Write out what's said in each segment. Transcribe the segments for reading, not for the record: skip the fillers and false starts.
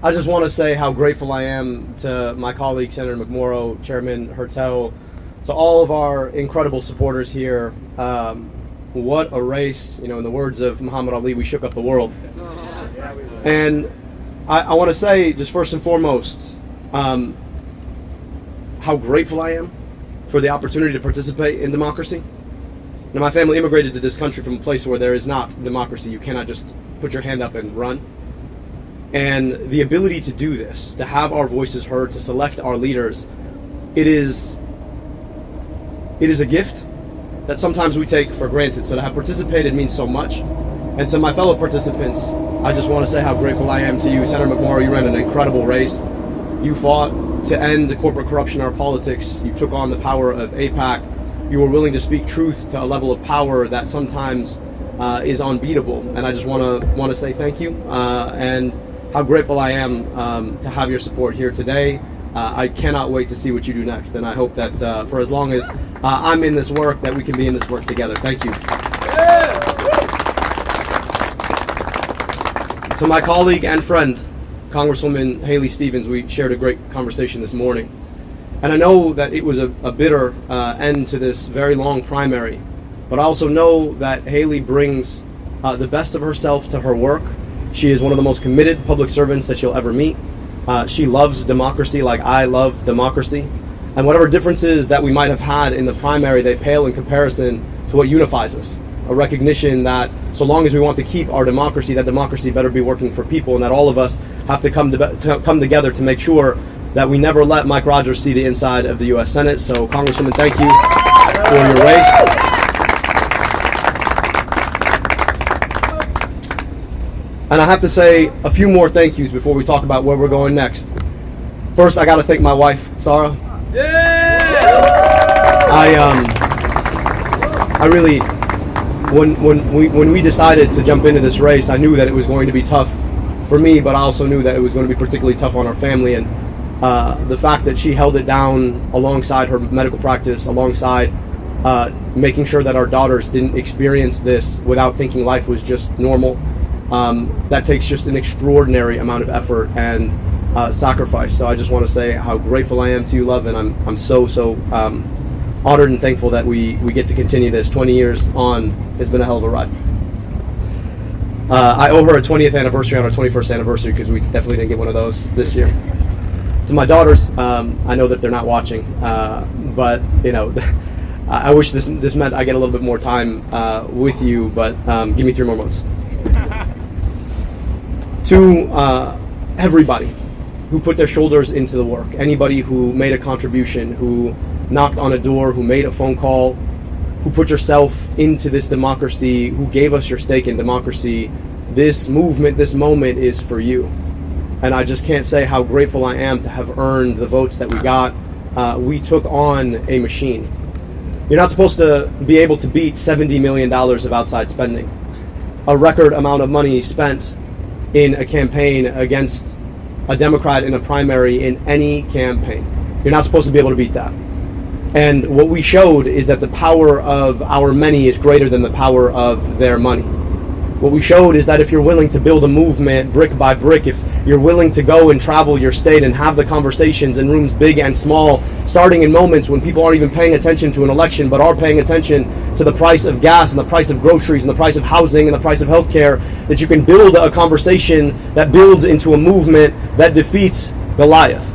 I just want to say how grateful I am to my colleague, Senator McMorrow, Chairman Hertel, to all of our incredible supporters here. What a race. You know, in the words of Muhammad Ali, we shook up the world. And I want to say, just first and foremost, how grateful I am for the opportunity to participate in democracy. Now, my family immigrated to this country from a place where there is not democracy. You cannot just put your hand up and run. And the ability to do this, to have our voices heard, to select our leaders, it is a gift that sometimes we take for granted. So to have participated means so much. And to my fellow participants, I just want to say how grateful I am to you. Senator McMorrow, you ran an incredible race. You fought to end the corporate corruption in our politics. You took on the power of AIPAC. You were willing to speak truth to a level of power that sometimes is unbeatable. And I just want to say thank you and how grateful I am to have your support here today. I cannot wait to see what you do next, and I hope that for as long as I'm in this work, that we can be in this work together. Thank you. To my colleague and friend, Congresswoman Haley Stevens, we shared a great conversation this morning. And I know that it was a bitter end to this very long primary, but I also know that Haley brings the best of herself to her work. She is one of the most committed public servants that you'll ever meet. She loves democracy like I love democracy. And whatever differences that we might have had in the primary, they pale in comparison to what unifies us. A recognition that so long as we want to keep our democracy, that democracy better be working for people, and that all of us have to come together to make sure that we never let Mike Rogers see the inside of the U.S. Senate. So, Congresswoman, thank you for your race. And I have to say a few more thank yous before we talk about where we're going next. First, I got to thank my wife, Sarah. I really, when we decided to jump into this race, I knew that it was going to be tough for me, but I also knew that it was going to be particularly tough on our family. And the fact that she held it down alongside her medical practice, alongside making sure that our daughters didn't experience this without thinking life was just normal. That takes just an extraordinary amount of effort and sacrifice. So I just want to say how grateful I am to you, love, and I'm so honored and thankful that we get to continue this. 20 years on has been a hell of a ride. I owe her a 20th anniversary on our 21st anniversary because we definitely didn't get one of those this year. To my daughters, I know that they're not watching, but you know, I wish this meant I get a little bit more time with you, but give me 3 more months. To everybody who put their shoulders into the work, anybody who made a contribution, who knocked on a door, who made a phone call, who put yourself into this democracy, who gave us your stake in democracy, this movement, this moment is for you. And I just can't say how grateful I am to have earned the votes that we got. We took on a machine. You're not supposed to be able to beat $70 million of outside spending, a record amount of money spent in a campaign against a Democrat in a primary in any campaign. You're not supposed to be able to beat that. And what we showed is that the power of our many is greater than the power of their money. What we showed is that if you're willing to build a movement brick by brick, if you're willing to go and travel your state and have the conversations in rooms big and small, starting in moments when people aren't even paying attention to an election, but are paying attention to the price of gas and the price of groceries and the price of housing and the price of healthcare, that you can build a conversation that builds into a movement that defeats Goliath.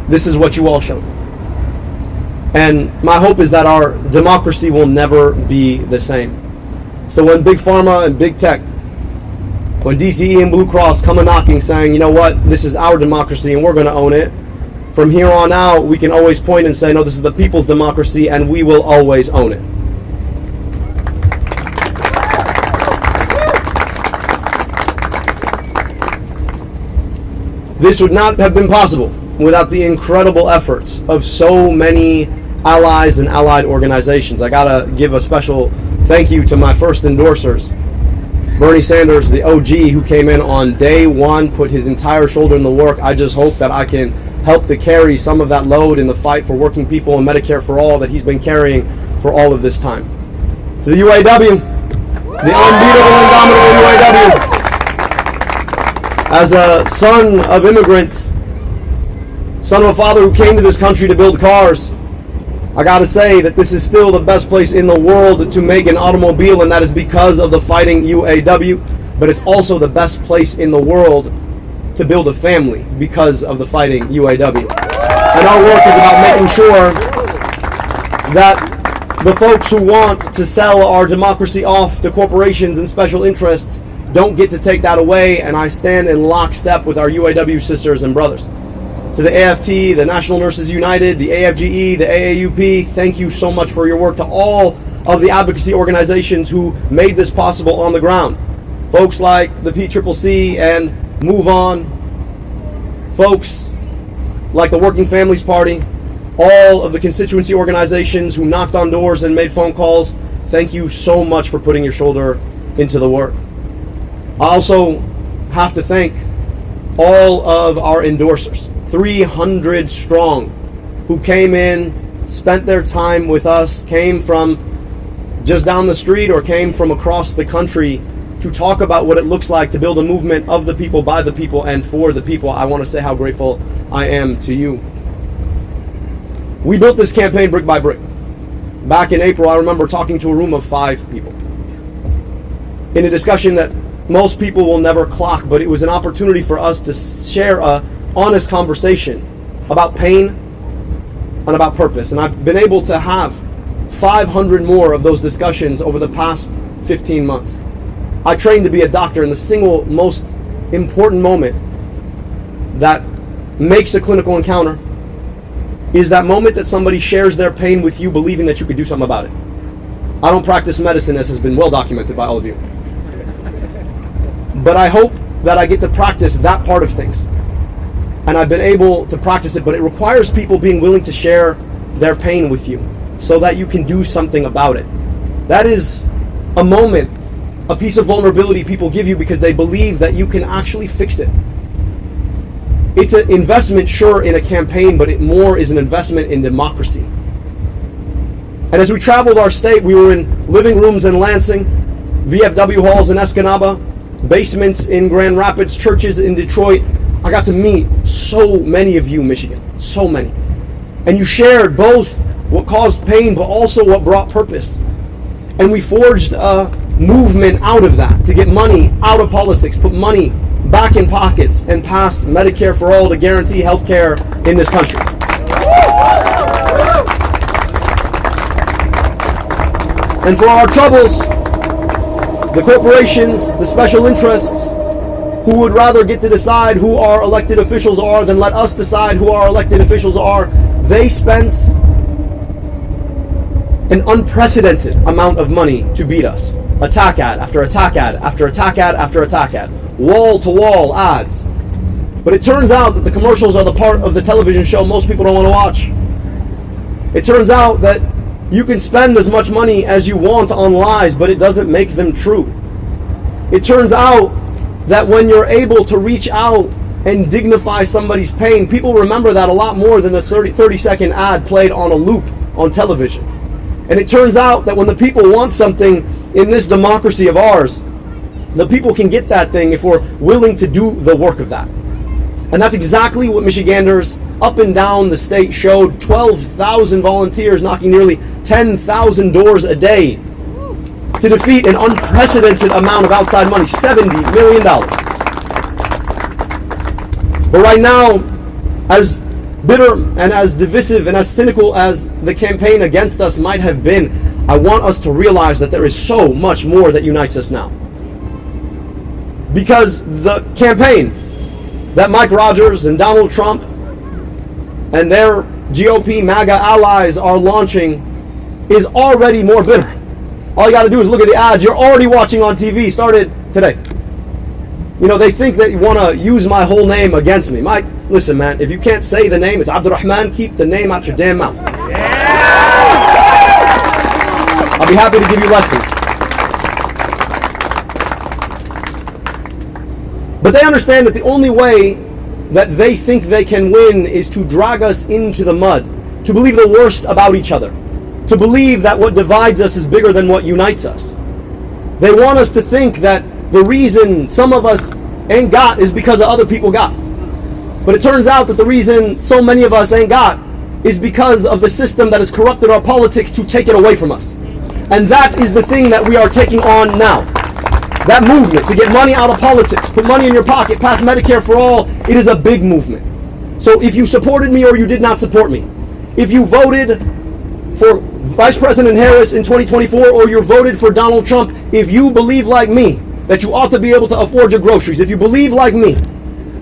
This is what you all showed. And my hope is that our democracy will never be the same. So when Big Pharma and Big Tech, when DTE and Blue Cross come a knocking saying, you know what, this is our democracy and we're going to own it, from here on out we can always point and say, no, this is the people's democracy and we will always own it. This would not have been possible without the incredible efforts of so many allies and allied organizations. I gotta give a special thank you to my first endorsers. Bernie Sanders, the OG, who came in on day one, put his entire shoulder in the work. I just hope that I can help to carry some of that load in the fight for working people and Medicare for all that he's been carrying for all of this time. To the UAW, the unbeatable, indomitable UAW. As a son of immigrants, son of a father who came to this country to build cars, I gotta say that this is still the best place in the world to make an automobile, and that is because of the Fighting UAW. But it's also the best place in the world to build a family because of the Fighting UAW. And our work is about making sure that the folks who want to sell our democracy off to corporations and special interests don't get to take that away, and I stand in lockstep with our UAW sisters and brothers. To the AFT, the National Nurses United, the AFGE, the AAUP, thank you so much for your work. To all of the advocacy organizations who made this possible on the ground. Folks like the PCCC and Move On, folks like the Working Families Party, all of the constituency organizations who knocked on doors and made phone calls, thank you so much for putting your shoulder into the work. I also have to thank all of our endorsers, 300 strong, who came in, spent their time with us, came from just down the street or came from across the country to talk about what it looks like to build a movement of the people, by the people, and for the people. I want to say how grateful I am to you. We built this campaign brick by brick. Back in April, I remember talking to a room of 5 people in a discussion that most people will never clock, but it was an opportunity for us to share a honest conversation about pain and about purpose. And I've been able to have 500 more of those discussions over the past 15 months. I trained to be a doctor, and the single most important moment that makes a clinical encounter is that moment that somebody shares their pain with you, believing that you could do something about it. I don't practice medicine, as has been well documented by all of you. But I hope that I get to practice that part of things. And I've been able to practice it, but it requires people being willing to share their pain with you so that you can do something about it. That is a moment, a piece of vulnerability people give you because they believe that you can actually fix it. It's an investment, sure, in a campaign, but it more is an investment in democracy. And as we traveled our state, we were in living rooms in Lansing, VFW halls in Escanaba, basements in Grand Rapids, churches in Detroit. I got to meet so many of you, Michigan, so many. And you shared both what caused pain, but also what brought purpose. And we forged a movement out of that to get money out of politics, put money back in pockets, and pass Medicare for all to guarantee health care in this country. And for our troubles, the corporations, the special interests, who would rather get to decide who our elected officials are than let us decide who our elected officials are, they spent an unprecedented amount of money to beat us. Attack ad after attack ad after attack ad after attack ad. Wall-to-wall ads. But it turns out that the commercials are the part of the television show most people don't want to watch. It turns out that you can spend as much money as you want on lies, but it doesn't make them true. It turns out that when you're able to reach out and dignify somebody's pain, people remember that a lot more than a 30-second ad played on a loop on television. And it turns out that when the people want something in this democracy of ours, the people can get that thing if we're willing to do the work of that. And that's exactly what Michiganders up and down the state showed. 12,000 volunteers knocking nearly 10,000 doors a day to defeat an unprecedented amount of outside money, $70 million. But right now, as bitter and as divisive and as cynical as the campaign against us might have been, I want us to realize that there is so much more that unites us now. Because the campaign that Mike Rogers and Donald Trump and their GOP MAGA allies are launching is already more bitter. All you got to do is look at the ads you're already watching on TV, started today. You know, they think that you want to use my whole name against me. Mike, listen, man, if you can't say the name, it's Abdurrahman, keep the name out your damn mouth. I'll be happy to give you lessons. But they understand that the only way that they think they can win is to drag us into the mud, to believe the worst about each other, to believe that what divides us is bigger than what unites us. They want us to think that the reason some of us ain't got is because of other people got. But it turns out that the reason so many of us ain't got is because of the system that has corrupted our politics to take it away from us. And that is the thing that we are taking on now. That movement to get money out of politics, put money in your pocket, pass Medicare for all, it is a big movement. So if you supported me or you did not support me, if you voted for Vice President Harris in 2024 or you voted for Donald Trump, if you believe like me that you ought to be able to afford your groceries, if you believe like me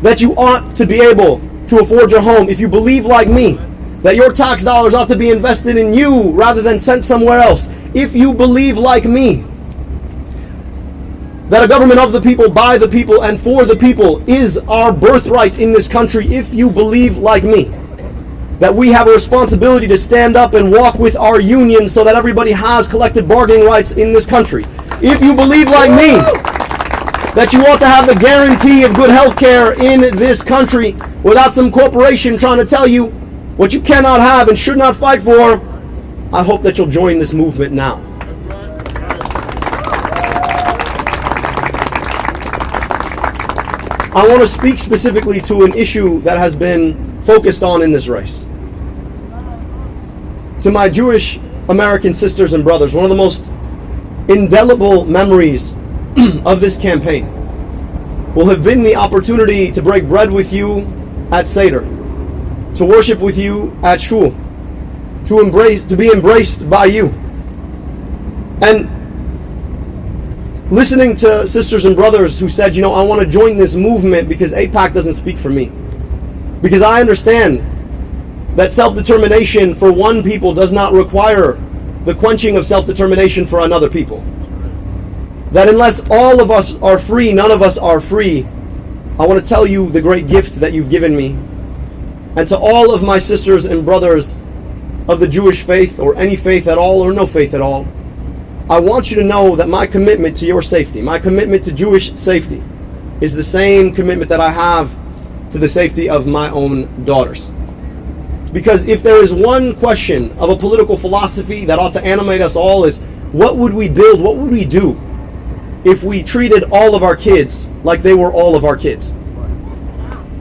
that you ought to be able to afford your home, if you believe like me that your tax dollars ought to be invested in you rather than sent somewhere else, if you believe like me that a government of the people, by the people, and for the people is our birthright in this country, if you believe like me that we have a responsibility to stand up and walk with our union so that everybody has collective bargaining rights in this country, if you believe like me that you ought to have the guarantee of good health care in this country without some corporation trying to tell you what you cannot have and should not fight for, I hope that you'll join this movement now. I want to speak specifically to an issue that has been focused on in this race. To my Jewish American sisters and brothers, one of the most indelible memories of this campaign will have been the opportunity to break bread with you at Seder, to worship with you at Shul, to be embraced by you. And listening to sisters and brothers who said, you know, I want to join this movement because AIPAC doesn't speak for me. Because I understand that self-determination for one people does not require the quenching of self-determination for another people. That unless all of us are free, none of us are free. I want to tell you the great gift that you've given me. And to all of my sisters and brothers of the Jewish faith, or any faith at all, or no faith at all, I want you to know that my commitment to your safety, my commitment to Jewish safety, is the same commitment that I have to the safety of my own daughters. Because if there is one question of a political philosophy that ought to animate us all, is what would we build, what would we do if we treated all of our kids like they were all of our kids?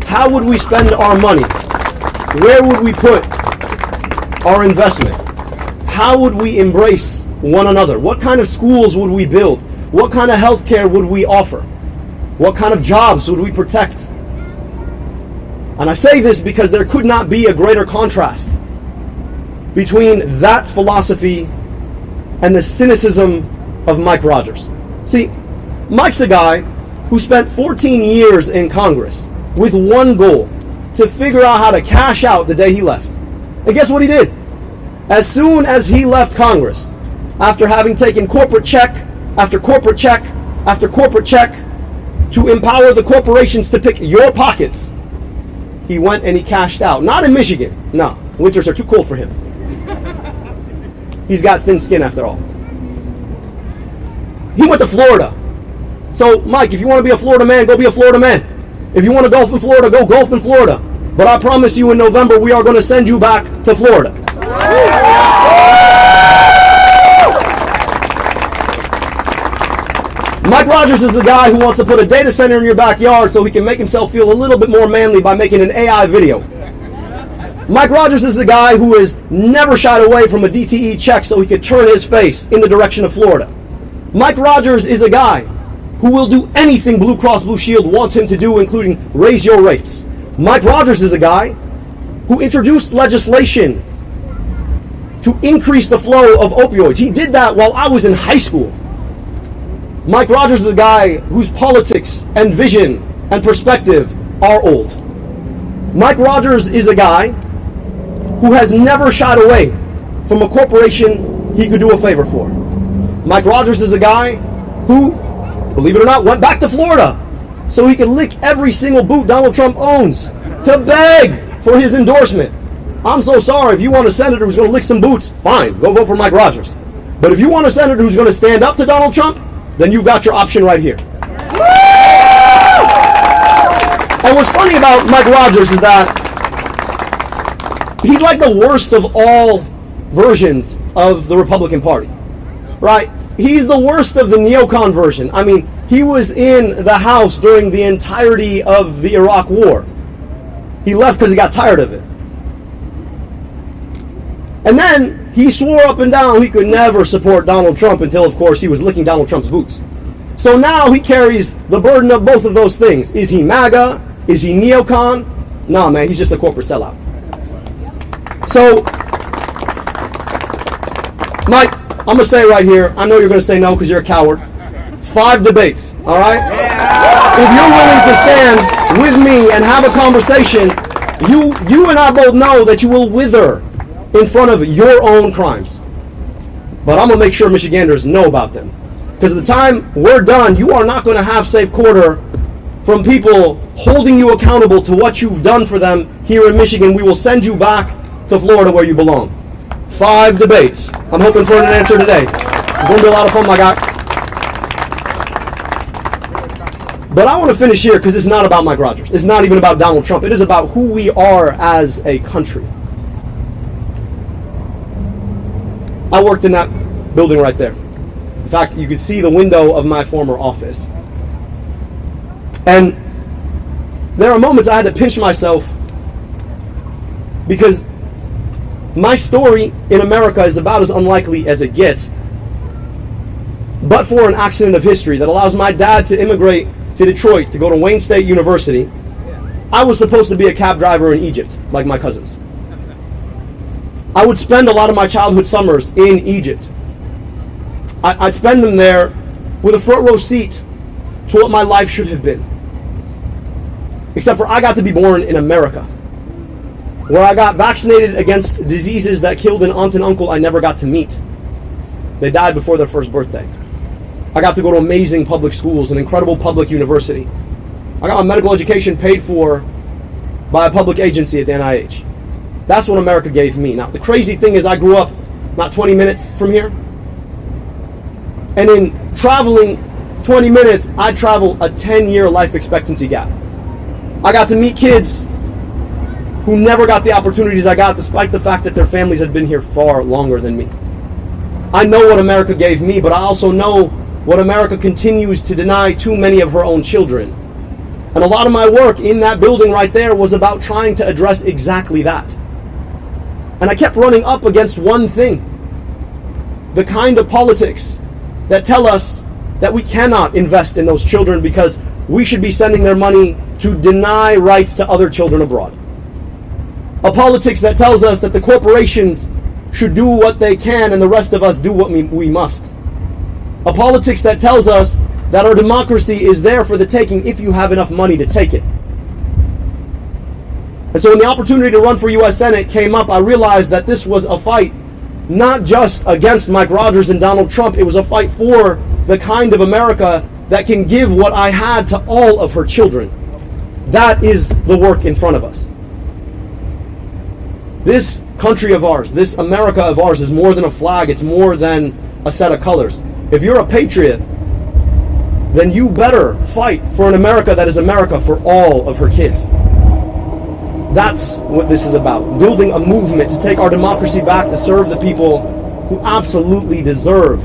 How would we spend our money? Where would we put our investment? How would we embrace one another? What kind of schools would we build? What kind of health care would we offer? What kind of jobs would we protect? And I say this because there could not be a greater contrast between that philosophy and the cynicism of Mike Rogers. See, Mike's a guy who spent 14 years in Congress with one goal: to figure out how to cash out the day he left. And guess what he did? As soon as he left Congress, after having taken corporate check after corporate check after corporate check to empower the corporations to pick your pockets, he went and he cashed out. Not in Michigan. No, winters are too cold for him. He's got thin skin after all. He went to Florida. So, Mike, if you want to be a Florida man, go be a Florida man. If you want to golf in Florida, go golf in Florida. But I promise you in November, we are going to send you back to Florida. Mike Rogers is the guy who wants to put a data center in your backyard so he can make himself feel a little bit more manly by making an AI video. Mike Rogers is the guy who has never shied away from a DTE check so he could turn his face in the direction of Florida. Mike Rogers is a guy who will do anything Blue Cross Blue Shield wants him to do, including raise your rates. Mike Rogers is a guy who introduced legislation to increase the flow of opioids. He did that while I was in high school. Mike Rogers is a guy whose politics and vision and perspective are old. Mike Rogers is a guy who has never shied away from a corporation he could do a favor for. Mike Rogers is a guy who, believe it or not, went back to Florida so he could lick every single boot Donald Trump owns to beg for his endorsement. I'm so sorry. If you want a senator who's going to lick some boots, fine, go vote for Mike Rogers. But if you want a senator who's going to stand up to Donald Trump, then you've got your option right here. And what's funny about Mike Rogers is that he's like the worst of all versions of the Republican Party, right? He's the worst of the neocon version. I mean, He was in the House during the entirety of the Iraq War. He left because he got tired of it. And then he swore up and down he could never support Donald Trump until, of course, he was licking Donald Trump's boots. So now he carries the burden of both of those things. Is he MAGA? Is he neocon? Nah, man, he's just a corporate sellout. So, Mike, I'm going to say right here, I know you're going to say no because you're a coward. 5 debates, all right? Yeah. If you're willing to stand with me and have a conversation, you and I both know that you will wither in front of your own crimes. But I'm going to make sure Michiganders know about them. Because at the time we're done, you are not going to have safe quarter from people holding you accountable to what you've done for them here in Michigan. We will send you back to Florida where you belong. 5 debates. I'm hoping for an answer today. It's going to be a lot of fun, my guy. But I want to finish here because it's not about Mike Rogers. It's not even about Donald Trump. It is about who we are as a country. I worked in that building right there. In fact, you could see the window of my former office. And there are moments I had to pinch myself because my story in America is about as unlikely as it gets, but for an accident of history that allows my dad to immigrate to Detroit to go to Wayne State University. I was supposed to be a cab driver in Egypt, like my cousins. I would spend a lot of my childhood summers in Egypt. I'd spend them there with a front row seat to what my life should have been. Except for I got to be born in America, where I got vaccinated against diseases that killed an aunt and uncle I never got to meet. They died before their first birthday. I got to go to amazing public schools, an incredible public university. I got my medical education paid for by a public agency at the NIH. That's what America gave me. Now, the crazy thing is I grew up not 20 minutes from here. And in traveling 20 minutes, I travel a 10-year life expectancy gap. I got to meet kids who never got the opportunities I got, despite the fact that their families had been here far longer than me. I know what America gave me, but I also know what America continues to deny too many of her own children. And a lot of my work in that building right there was about trying to address exactly that. And I kept running up against one thing: the kind of politics that tell us that we cannot invest in those children because we should be sending their money to deny rights to other children abroad. A politics that tells us that the corporations should do what they can and the rest of us do what we must. A politics that tells us that our democracy is there for the taking if you have enough money to take it. And so when the opportunity to run for U.S. Senate came up, I realized that this was a fight not just against Mike Rogers and Donald Trump. It was a fight for the kind of America that can give what I had to all of her children. That is the work in front of us. This country of ours, this America of ours, is more than a flag. It's more than a set of colors. If you're a patriot, then you better fight for an America that is America for all of her kids. That's what this is about. Building a movement to take our democracy back, to serve the people who absolutely deserve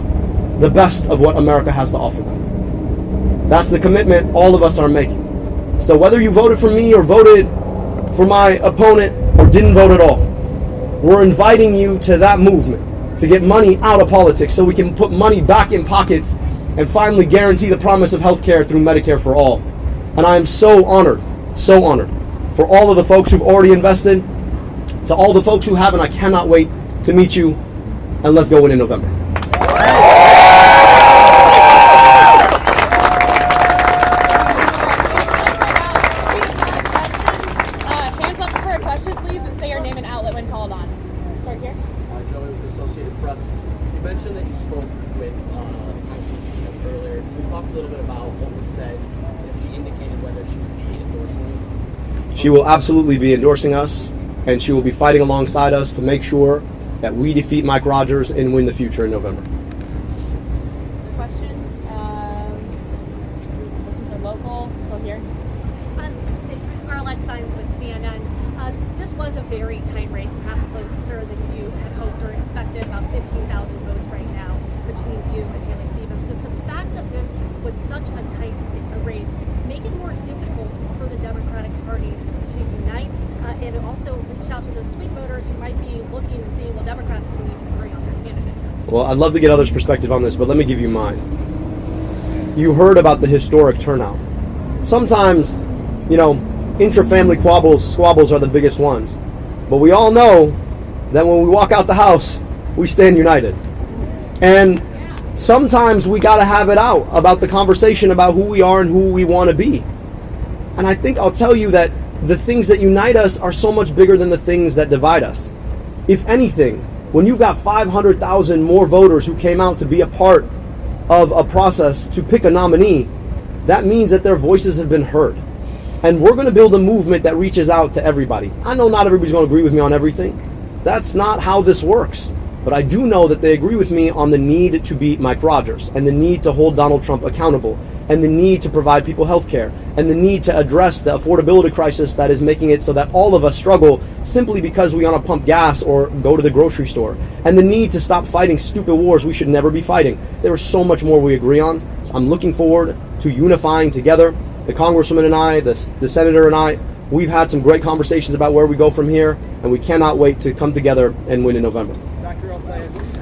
the best of what America has to offer them. That's the commitment all of us are making. So whether you voted for me or voted for my opponent or didn't vote at all, we're inviting you to that movement to get money out of politics so we can put money back in pockets and finally guarantee the promise of health care through Medicare for all. And I am so honored for all of the folks who've already invested, to all the folks who haven't. I cannot wait to meet you, and let's go in November. Hands up for a question, please, and say your name and outlet when called on. Start here. Joey with the Associated Press. You mentioned that you spoke with ICC earlier. Can you talk a little bit about what was said, if she indicated whether she would be endorsing you? She will absolutely be endorsing us, and she will be fighting alongside us to make sure that we defeat Mike Rogers and win the future in November. Questions? Looking for locals. Go here. With CNN. This was a very tight race, perhaps closer than you had hoped or expected, about 15,000 votes right now between you and Haley Stevens. Does the fact that this was such a tight race make it more difficult for the Democratic Party to unite and also reach out to those swing voters who might be looking and seeing, well, Democrats couldn't even agree on their candidate? Well, I'd love to get others' perspective on this, but let me give you mine. You heard about the historic turnout. Sometimes, intra-family squabbles are the biggest ones. But we all know that when we walk out the house, we stand united. And sometimes we got to have it out about the conversation about who we are and who we want to be. And I think I'll tell you that the things that unite us are so much bigger than the things that divide us. If anything, when you've got 500,000 more voters who came out to be a part of a process to pick a nominee, that means that their voices have been heard. And we're going to build a movement that reaches out to everybody. I know not everybody's going to agree with me on everything. That's not how this works. But I do know that they agree with me on the need to beat Mike Rogers, and the need to hold Donald Trump accountable, and the need to provide people health care, and the need to address the affordability crisis that is making it so that all of us struggle simply because we want to pump gas or go to the grocery store, and the need to stop fighting stupid wars we should never be fighting. There is so much more we agree on. So I'm looking forward to unifying together. The Congresswoman and I, the Senator and I, we've had some great conversations about where we go from here, and we cannot wait to come together and win in November. Dr. El-Sayed.